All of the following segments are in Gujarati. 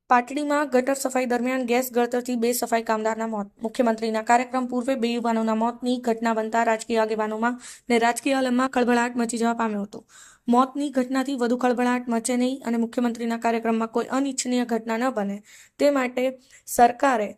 પાટડીમાં ગટર સફાઈ દરમિયાન ગેસ ગળતરથી 2 સફાઈ કામદારના મોત. મુખ્યમંત્રીના કાર્યક્રમ પૂર્વે 2 યુવાનોના મોતની ઘટના બનતા રાજકીય આગેવાનોમાં ને રાજકીય આલમમાં ખળભળાટ મચી જવા પામ્યો હતો. મોતની ઘટનાથી વધુ ખળભળાટ મચે નહીં અને મુખ્યમંત્રીના કાર્યક્રમમાં કોઈ અનિચ્છનીય ઘટના ન બને તે માટે સરકારે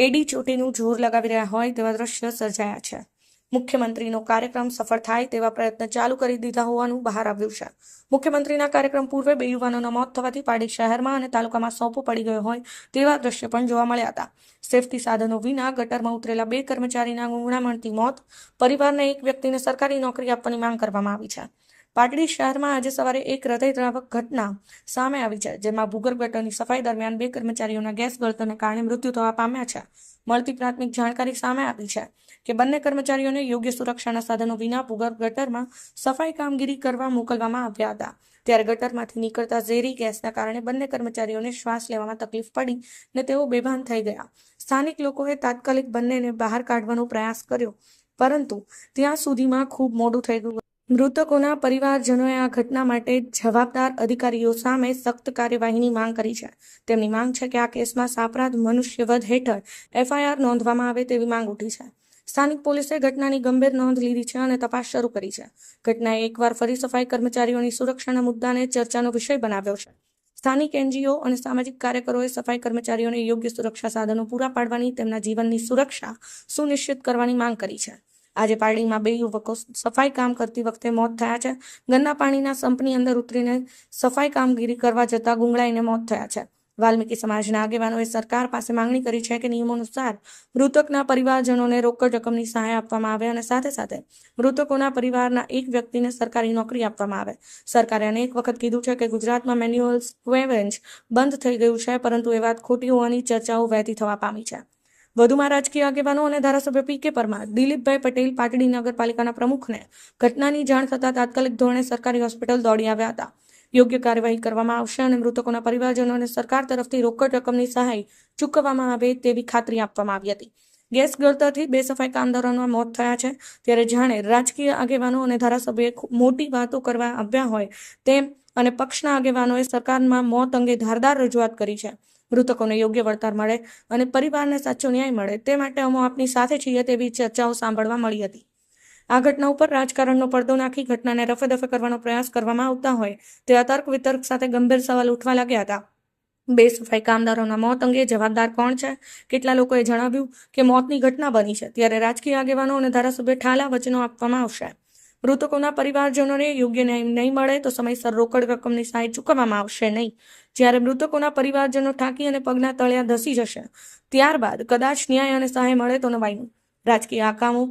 એડી ચોટીનું જોર લગાવી રહ્યા હોય તેવા દ્રશ્ય સર્જાયા છે. મુખ્યમંત્રીનો કાર્યક્રમ સફળ થાય તેવા પ્રયત્ન ચાલુ કરી દીધા હોવાનું બહાર આવ્યું છે. મુખ્યમંત્રીના કાર્યક્રમ પૂર્વે 2 યુવાનોના મોત થવાથી પારડી શહેરમાં અને તાલુકામાં સોંપો પડી ગયો હોય તેવા દ્રશ્ય પણ જોવા મળ્યા હતા. સેફટી સાધનો વિના ગટરમાં ઉતરેલા 2 કર્મચારીના ગુંગળામણથી મોત. પરિવારને એક વ્યક્તિને સરકારી નોકરી આપવાની માંગ કરવામાં આવી છે. પાટડી શહેરમાં આજે સવારે એક હૃદયદ્રાવક ઘટના સામે આવી છે, જેમાં ભૂગર્ભ ગટરની સફાઈ દરમિયાન 2 કર્મચારીઓના ગેસ ગળતરને કારણે મૃત્યુ થવા પામ્યા છે. મળતી પ્રાથમિક જાણકારી સામે આવી છે કે બંને કર્મચારીઓને યોગ્ય સુરક્ષાના સાધનો વિના ભૂગર્ભ ગટરમાં સફાઈ કામગીરી કરવા મોકલવામાં આવ્યા હતા. ત્યારે ગટરમાંથી નીકળતા ઝેરી ગેસના કારણે બંને કર્મચારીઓને શ્વાસ લેવામાં તકલીફ પડી ને તેઓ બેભાન થઈ ગયા. સ્થાનિક લોકોએ તાત્કાલિક બંનેને બહાર કાઢવાનો પ્રયાસ કર્યો, પરંતુ ત્યાં સુધીમાં ખૂબ મોડું થઈ ગયું. મૃતકોના પરિવારજનોએ આ ઘટના માટે જવાબદાર અધિકારીઓ સામે સખ્ત કાર્યવાહીની માંગ કરી છે. તેમની માંગ છે કે આ કેસમાં સાપરાધ મનુષ્યવધ હેઠળ FIR નોંધવામાં આવે તેવી માંગ ઉઠી છે. સ્થાનિક પોલીસે ઘટનાની ગંભીર નોંધ લીધી છે અને તપાસ શરૂ કરી છે. ઘટનાએ એકવાર ફરી સફાઈ કર્મચારીઓની સુરક્ષાના મુદ્દાને ચર્ચાનો વિષય બનાવ્યો છે. સ્થાનિક NGO અને સામાજિક કાર્યકરોએ સફાઈ કર્મચારીઓને યોગ્ય સુરક્ષા સાધનો પૂરા પાડવાની, તેમના જીવનની સુરક્ષા સુનિશ્ચિત કરવાની માંગ કરી છે. આજે પારડીમાં 2 યુવકો સફાઈ કામ કરતી વખતે મોત થયા છે. ગંદા પાણીના સંપની અંદર ઉતરીને સફાઈ કામગીરી કરવા જતા ગુંગળાઈને મોત થયા છે. વાલ્મીકી સમાજના આગેવાનોએ સરકાર પાસે માંગણી કરી છે કે નિયમો અનુસાર મૃતકના પરિવારજનોને રોકડ રકમની સહાય આપવામાં આવે અને સાથે સાથે મૃતકોના પરિવારના એક વ્યક્તિને સરકારી નોકરી આપવામાં આવે. સરકારે અનેક વખત કીધું છે કે ગુજરાતમાં મેન્યુઅલ સ્ક્વેવેન્જ બંધ થઈ ગયું છે, પરંતુ એ વાત ખોટી હોવાની ચર્ચાઓ વહેતી થવા પામી છે. વધુમાં રાજકીય આગેવાનો અને ધારાસભ્ય PK પરમાર, દિલીપભાઈ પટેલ પાટડી નગરપાલિકાના પ્રમુખને ઘટનાની જાણ થતાં તાત્કાલિક ધોરણે સરકારી હોસ્પિટલ દોડી આવ્યા હતા. યોગ્ય કાર્યવાહી કરવામાં આવશે અને મૃતકોના પરિવારજનોને સરકાર તરફથી રોકડ રકમની સહાય ચૂકવવામાં આવે તેવી ખાતરી આપવામાં આવી હતી. ગેસ ગળતરથી 2 સફાઈ કામદારોના મોત થયા છે, ત્યારે જાણે રાજકીય આગેવાનો અને ધારાસભ્યોએ મોટી વાતો કરવા આવ્યા હોય તેમ અને પક્ષના આગેવાનોએ સરકારમાં મોત અંગે ધારદાર રજૂઆત કરી છે. મૃતકોને યોગ્ય વળતર મળે અને પરિવારને સાચો ન્યાય મળે તે માટે અમે આપની સાથે છીએ તેવી ચર્ચાઓ સાંભળવા મળી હતી. આ ઘટના ઉપર રાજકારણનો પડદો નાખી ઘટનાને રફેદફે કરવાનો પ્રયાસ કરવામાં આવતા હોય તેવા તર્ક વિતર્ક સાથે ગંભીર સવાલ ઉઠવા લાગ્યા હતા. 2 સફાઈ કામદારોના મોત અંગે જવાબદાર કોણ છે? કેટલા લોકોએ જણાવ્યું કે મોતની ઘટના બની છે, ત્યારે રાજકીય આગેવાનો અને ધારાસભ્ય ઠાલા વચનો આપવામાં આવશે. મૃતકોના પરિવારજનોને યોગ્ય ન્યાય નહીં મળે તો સમયસર રોકડ રકમની સહાય ચૂકવવામાં આવશે નહીં. જ્યારે મૃતકોના પરિવારજનો ઠાકી અને પગના તળિયા ધસી જશે ત્યારબાદ કદાચ ન્યાય અને સહાય મળે તો નવાઈનું. રાજકીય આકામો,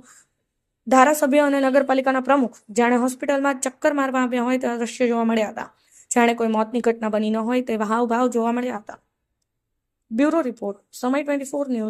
ધારાસભ્ય અને નગરપાલિકાના પ્રમુખ જાણે હોસ્પિટલમાં ચક્કર મારવા આવ્યા હોય તેવા દ્રશ્યો જોવા મળ્યા હતા. જાણે કોઈ મોતની ઘટના બની ન હોય તેવા હાવભાવ જોવા મળ્યા હતા. બ્યુરો રિપોર્ટ, સમય 24 ન્યૂઝ.